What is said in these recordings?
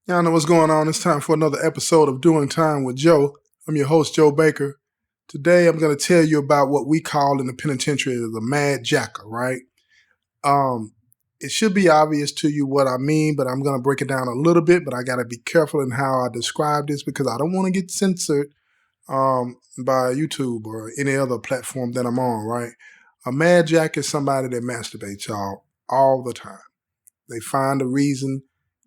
Y'all know what's going on. It's time for another episode of Doing Time with Joe. I'm your host, Joe Baker. Today, I'm going to tell you about what we call in the penitentiary the mad jacker, right? It should be obvious to you what I mean, but I'm going to break it down a little bit, but I got to be careful in how I describe this because I don't want to get censored by YouTube or any other platform that I'm on, right? A mad jacker is somebody that masturbates, y'all, all the time. They find a reason,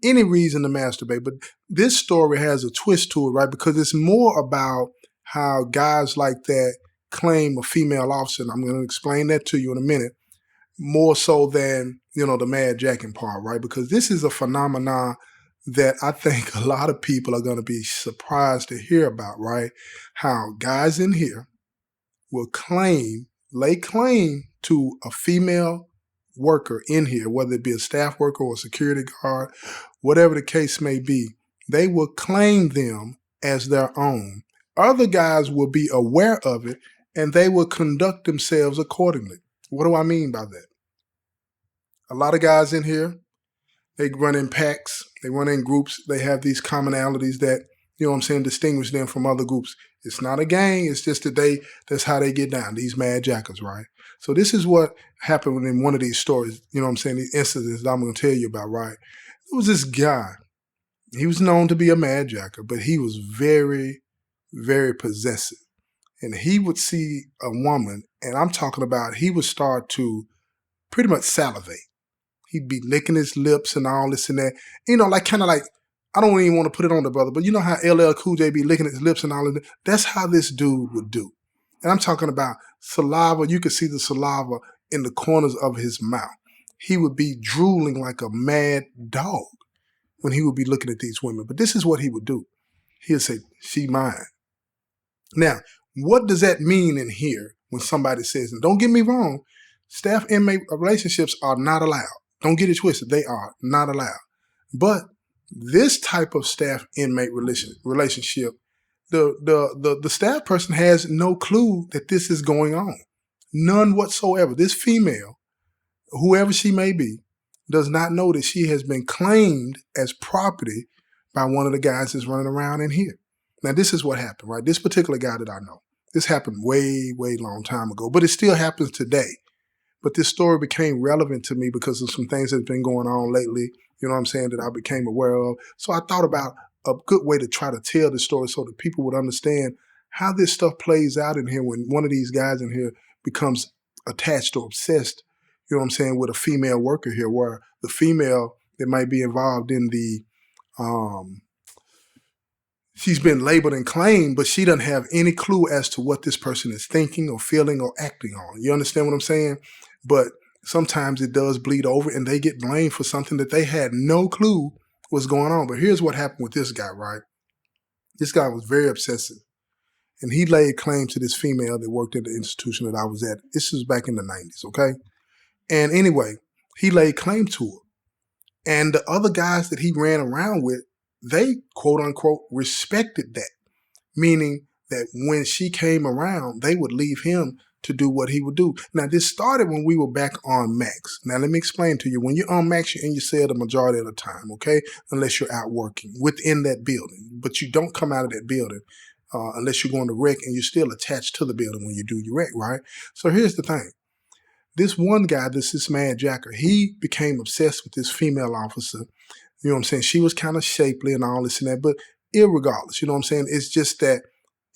any reason to masturbate. But this story has a twist to it, right? Because it's more about how guys like that claim a female officer. And I'm going to explain that to you in a minute. More so than, the mad jacking part, right? Because this is a phenomenon that I think a lot of people are going to be surprised to hear about, right? How guys in here will lay claim to a female worker in here, whether it be a staff worker or a security guard, whatever the case may be, they will claim them as their own. Other guys will be aware of it and they will conduct themselves accordingly. What do I mean by that? A lot of guys in here, they run in packs, they run in groups, they have these commonalities that, distinguish them from other groups. It's not a gang, it's just that that's how they get down, these mad jackers, right? So this is what happened in one of these stories, these incidents that I'm going to tell you about, right? There was this guy. He was known to be a mad jacker, but he was very, very possessive. And he would see a woman, and I'm talking about he would start to pretty much salivate. He'd be licking his lips and all this and that. I don't even want to put it on the brother, but you know how LL Cool J be licking his lips and all of that? That's how this dude would do. And I'm talking about saliva. You could see the saliva in the corners of his mouth. He would be drooling like a mad dog when he would be looking at these women. But this is what he would do. He'd say, "She mine." Now, what does that mean in here when somebody says, and don't get me wrong, staff inmate relationships are not allowed. Don't get it twisted. They are not allowed. But this type of staff inmate relationship, the staff person has no clue that this is going on. None whatsoever. This female, whoever she may be, does not know that she has been claimed as property by one of the guys that's running around in here. Now, this is what happened, right? This particular guy that I know, this happened way, way long time ago, but it still happens today. But this story became relevant to me because of some things that's been going on lately, that I became aware of. So I thought about a good way to try to tell this story so that people would understand how this stuff plays out in here when one of these guys in here becomes attached or obsessed, with a female worker here, where the female that might be involved in she's been labeled and claimed, but she doesn't have any clue as to what this person is thinking or feeling or acting on. You understand what I'm saying? But sometimes it does bleed over and they get blamed for something that they had no clue was going on. But here's what happened with this guy, right? This guy was very obsessive. And he laid claim to this female that worked at the institution that I was at. This was back in the 90s, okay? And anyway, he laid claim to her. And the other guys that he ran around with, they, quote unquote, respected that. Meaning that when she came around, they would leave him to do what he would do. Now, this started when we were back on max. Now, let me explain to you. When you're on max, you're in your cell the majority of the time, okay? Unless you're out working within that building. But you don't come out of that building unless you're going to rec, and you're still attached to the building when you do your rec, right? So here's the thing. This one guy, this mad jacker, he became obsessed with this female officer. You know what I'm saying? She was kind of shapely and all this and that, but irregardless, you know what I'm saying? It's just that,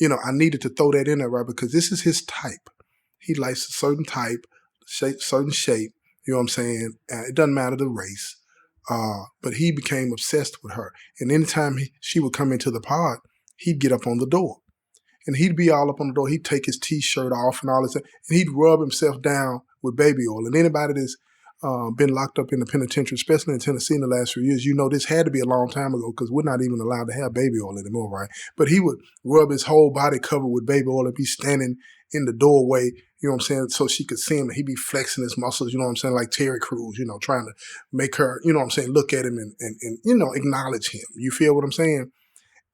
I needed to throw that in there, right? Because this is his type. He likes a certain type, certain shape, you know what I'm saying? It doesn't matter the race, but he became obsessed with her. And anytime she would come into the pod, he'd get up on the door. And he'd be all up on the door. He'd take his T-shirt off and all this, and he'd rub himself down with baby oil. And anybody that's been locked up in the penitentiary, especially in Tennessee in the last few years, this had to be a long time ago because we're not even allowed to have baby oil anymore, right? But he would rub his whole body covered with baby oil and be standing in the doorway, so she could see him. He'd be flexing his muscles, like Terry Crews, trying to make her, look at him and acknowledge him. You feel what I'm saying?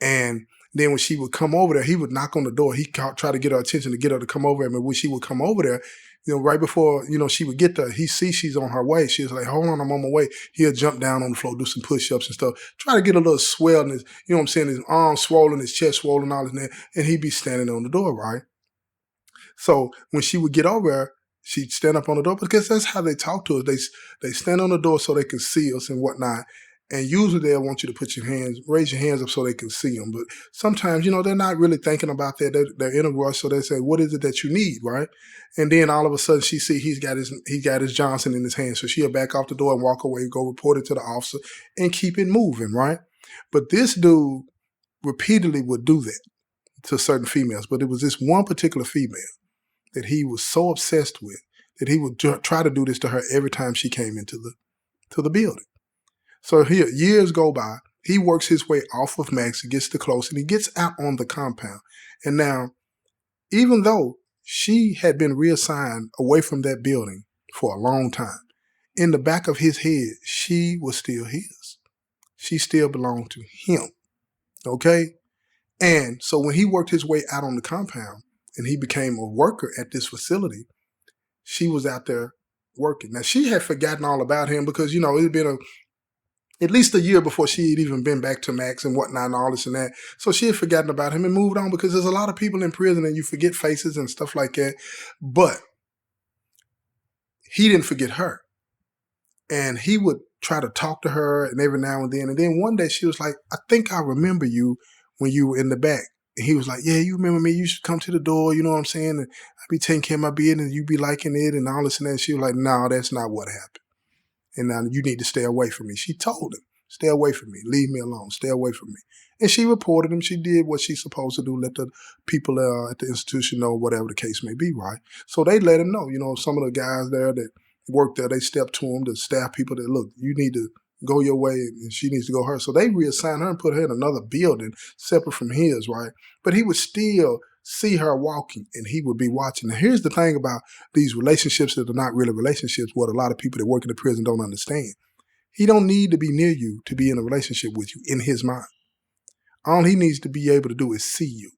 And then when she would come over there, he would knock on the door. He'd try to get her attention to get her to come over. And when she would come over there, Right before, she would get there, he sees she's on her way. She was like, hold on, I'm on my way. He'll jump down on the floor, do some push-ups and stuff, try to get a little swell in his, you know what I'm saying, his arms swollen, his chest swollen, all this and that, and he'd be standing on the door, right? So when she would get over there, she'd stand up on the door because that's how they talk to us. They stand on the door so they can see us and whatnot. And usually they'll want you to raise your hands up so they can see them. But sometimes, they're not really thinking about that. They're in a rush, so they say, "What is it that you need?" Right? And then all of a sudden, she see he got his Johnson in his hand, so she'll back off the door and walk away, go report it to the officer, and keep it moving, right? But this dude repeatedly would do that to certain females. But it was this one particular female that he was so obsessed with that he would try to do this to her every time she came into the building. So here, years go by. He works his way off of Max, gets to close, and he gets out on the compound. And now, even though she had been reassigned away from that building for a long time, in the back of his head, she was still his. She still belonged to him. Okay? And so when he worked his way out on the compound and he became a worker at this facility, she was out there working. Now, she had forgotten all about him because, it had been at least a year before she had even been back to Max and whatnot and all this and that. So she had forgotten about him and moved on because there's a lot of people in prison and you forget faces and stuff like that. But he didn't forget her. And he would try to talk to her and every now and then. And then one day she was like, "I think I remember you when you were in the back." And he was like, "Yeah, you remember me. You should come to the door. You know what I'm saying? And I'd be taking care of my business and you be liking it and all this and that." And she was like, "No, that's not what happened. And now you need to stay away from me." She told him, "Stay away from me. Leave me alone. Stay away from me." And she reported him. She did what she's supposed to do, let the people at the institution know, whatever the case may be, right? So they let him know. Some of the guys there that worked there, they stepped to him, the staff people that, "Look, you need to go your way and she needs to go hers." So they reassigned her and put her in another building separate from his, right? But he would still see her walking and he would be watching. Now, here's the thing about these relationships that are not really relationships, what a lot of people that work in the prison don't understand. He don't need to be near you to be in a relationship with you in his mind. All he needs to be able to do is see you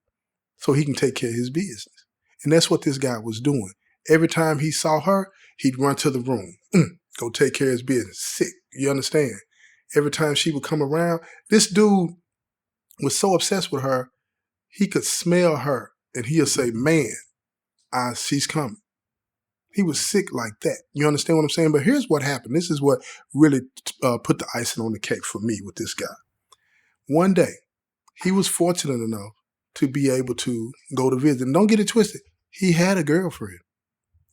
so he can take care of his business. And that's what this guy was doing. Every time he saw her, he'd run to the room, go take care of his business. Sick, you understand? Every time she would come around, this dude was so obsessed with her, he could smell her and he'll say, "Man, she's coming." He was sick like that. You understand what I'm saying? But here's what happened. This is what really put the icing on the cake for me with this guy. One day, he was fortunate enough to be able to go to visit. And don't get it twisted. He had a girlfriend.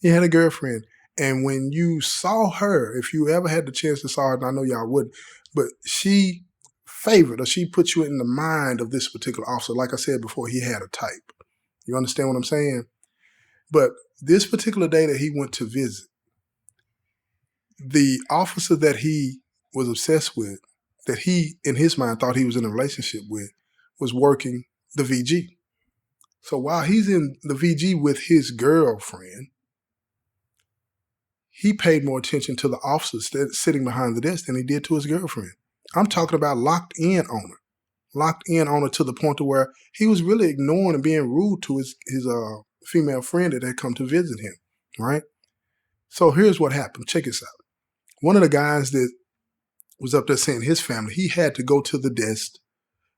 He had a girlfriend. And when you saw her, if you ever had the chance to saw her, and I know y'all wouldn't, but she favored or she put you in the mind of this particular officer. Like I said before, he had a type. You understand what I'm saying? But this particular day that he went to visit, the officer that he was obsessed with, that he, in his mind, thought he was in a relationship with, was working the VG. So while he's in the VG with his girlfriend, he paid more attention to the officer sitting behind the desk than he did to his girlfriend. I'm talking about locked in on her to the point to where he was really ignoring and being rude to his female friend that had come to visit him, right? So here's what happened. Check this out. One of the guys that was up there seeing his family, he had to go to the desk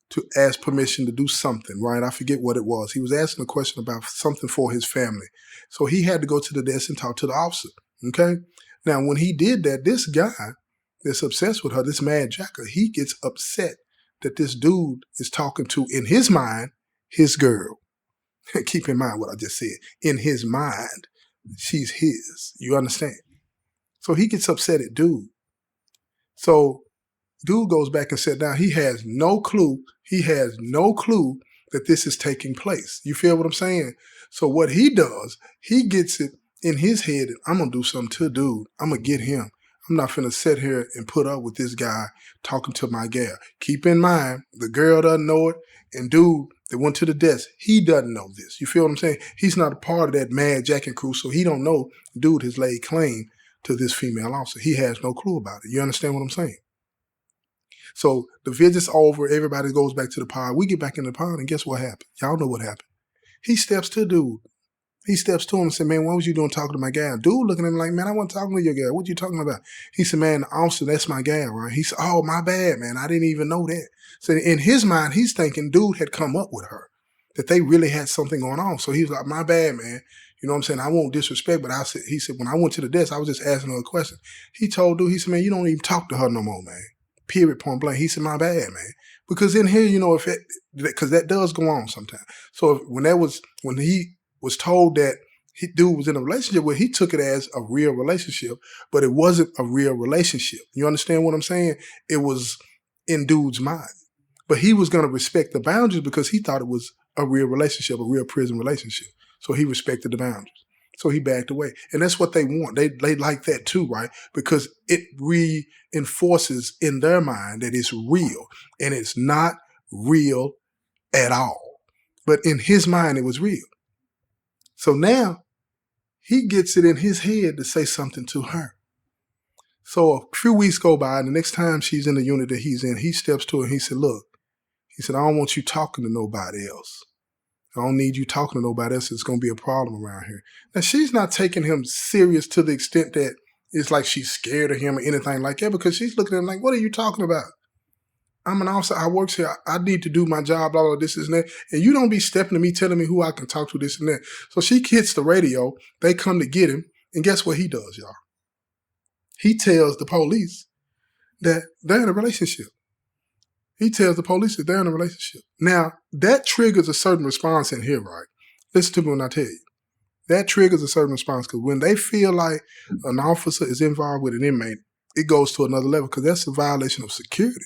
to ask permission to do something, right? I forget what it was. He was asking a question about something for his family. So he had to go to the desk and talk to the officer, okay? Now, when he did that, this guy that's obsessed with her, this mad jacker, he gets upset that this dude is talking to, in his mind, his girl. Keep in mind what I just said. In his mind, she's his. You understand? So he gets upset at dude. So dude goes back and sat down. He has no clue. He has no clue that this is taking place. You feel what I'm saying? So what he does, he gets it in his head, I'm going to do something to dude. I'm going to get him. I'm not finna sit here and put up with this guy talking to my gal. Keep in mind, the girl doesn't know it, and dude that went to the desk, he doesn't know this. You feel what I'm saying? He's not a part of that mad jacking crew, so he don't know dude has laid claim to this female officer. He has no clue about it. You understand what I'm saying? So the visit's over. Everybody goes back to the pod. We get back in the pod, and guess what happened? Y'all know what happened. He steps to dude He steps to him and said, man, what was you doing talking to my gal? Dude looking at him like, man, I wasn't talking to your gal. What you talking about? He said, man, officer, that's my gal, right? He said, oh, my bad, man. I didn't even know that. So in his mind, he's thinking dude had come up with her, that they really had something going on. So he was like, my bad, man. You know what I'm saying? I won't disrespect, but he said, when I went to the desk, I was just asking her a question. He told dude, he said, man, you don't even talk to her no more, man. Period, point blank. He said, my bad, man. Because in here, because that does go on sometimes. So when he was told that dude was in a relationship with, he took it as a real relationship, but it wasn't a real relationship. You understand what I'm saying? It was in dude's mind. But he was going to respect the boundaries because he thought it was a real relationship, a real prison relationship. So he respected the boundaries. So he backed away. And that's what they want. They like that too, right? Because it reinforces in their mind that it's real. And it's not real at all. But in his mind, it was real. So now he gets it in his head to say something to her. So a few weeks go by, and the next time she's in the unit that he's in, he steps to her and he said, look, he said, I don't want you talking to nobody else. I don't need you talking to nobody else. It's going to be a problem around here. Now, she's not taking him serious to the extent that it's like she's scared of him or anything like that, because she's looking at him like, what are you talking about? I'm an officer. I work here. I need to do my job, blah, blah, this, and that. And you don't be stepping to me, telling me who I can talk to, this and that. So she hits the radio. They come to get him. And guess what he does, y'all? He tells the police that they're in a relationship. He tells the police that they're in a relationship. Now, that triggers a certain response in here, right? Listen to me when I tell you. That triggers a certain response because when they feel like an officer is involved with an inmate, it goes to another level because that's a violation of security.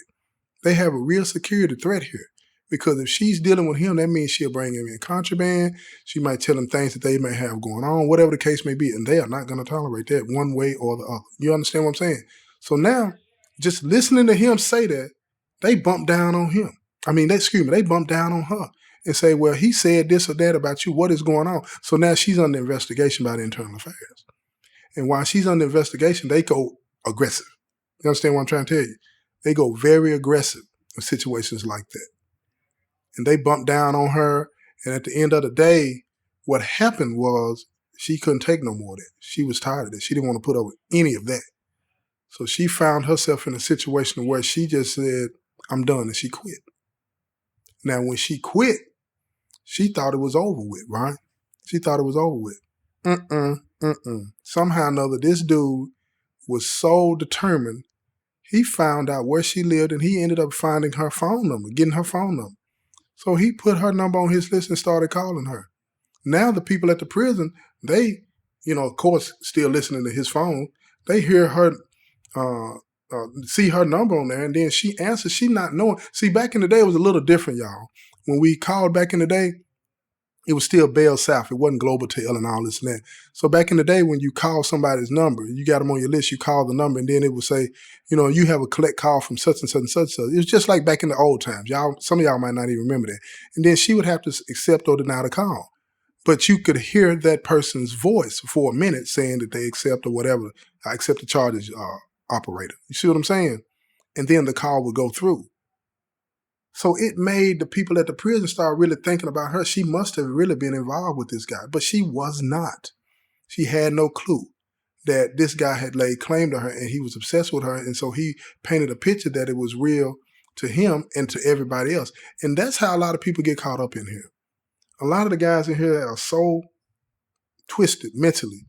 They have a real security threat here because if she's dealing with him, that means she'll bring him in contraband. She might tell him things that they may have going on, whatever the case may be, and they are not going to tolerate that one way or the other. You understand what I'm saying? So now, just listening to him say that, they bump down on him. They bump down on her and say, well, he said this or that about you. What is going on? So now she's under investigation by the Internal Affairs. And while she's under investigation, they go aggressive. You understand what I'm trying to tell you? They go very aggressive in situations like that. And they bump down on her. And at the end of the day, what happened was she couldn't take no more of that. She was tired of it. She didn't want to put up with any of that. So she found herself in a situation where she just said, I'm done, and she quit. Now, when she quit, she thought it was over with, right? She thought it was over with. Somehow or another, this dude was so determined, he found out where she lived, and he ended up finding her phone number, getting her phone number. So he put her number on his list and started calling her. Now the people at the prison, they, of course, still listening to his phone, they hear her see her number on there, and then she answers. She not knowing. See, back in the day, it was a little different, y'all. When we called back in the day, it was still Bell South. It wasn't Global Tel and all this and that. So back in the day, when you call somebody's number, you got them on your list, you call the number, and then it would say, you have a collect call from such and such and such. It was just like back in the old times. Some of y'all might not even remember that. And then she would have to accept or deny the call. But you could hear that person's voice for a minute saying that they accept or whatever. I accept the charges, operator. You see what I'm saying? And then the call would go through. So it made the people at the prison start really thinking about her. She must have really been involved with this guy, but she was not. She had no clue that this guy had laid claim to her and he was obsessed with her. And so he painted a picture that it was real to him and to everybody else. And that's how a lot of people get caught up in here. A lot of the guys in here are so twisted mentally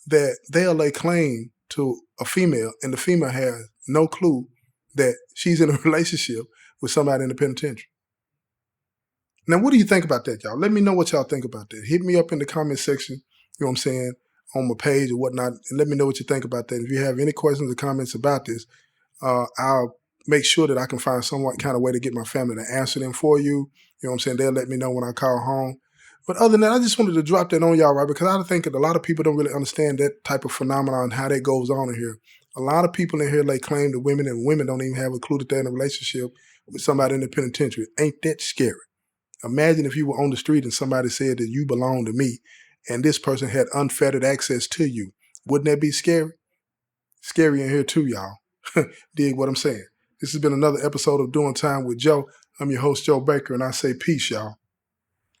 that they'll lay claim to a female, and the female has no clue that she's in a relationship with somebody in the penitentiary. Now, what do you think about that, y'all? Let me know what y'all think about that. Hit me up in the comment section, you know what I'm saying, on my page or whatnot, and let me know what you think about that. If you have any questions or comments about this, I'll make sure that I can find some kind of way to get my family to answer them for you. You know what I'm saying? They'll let me know when I call home. But other than that, I just wanted to drop that on y'all, right? Because I think that a lot of people don't really understand that type of phenomenon and how that goes on in here. A lot of people in here lay claim to women, and women don't even have a clue that they're in a relationship with somebody in the penitentiary. Ain't that scary? Imagine if you were on the street and somebody said that you belong to me and this person had unfettered access to you. Wouldn't that be scary? Scary in here too, y'all. Dig what I'm saying? This has been another episode of Doing Time with Joe. I'm your host, Joe Baker, and I say peace, y'all.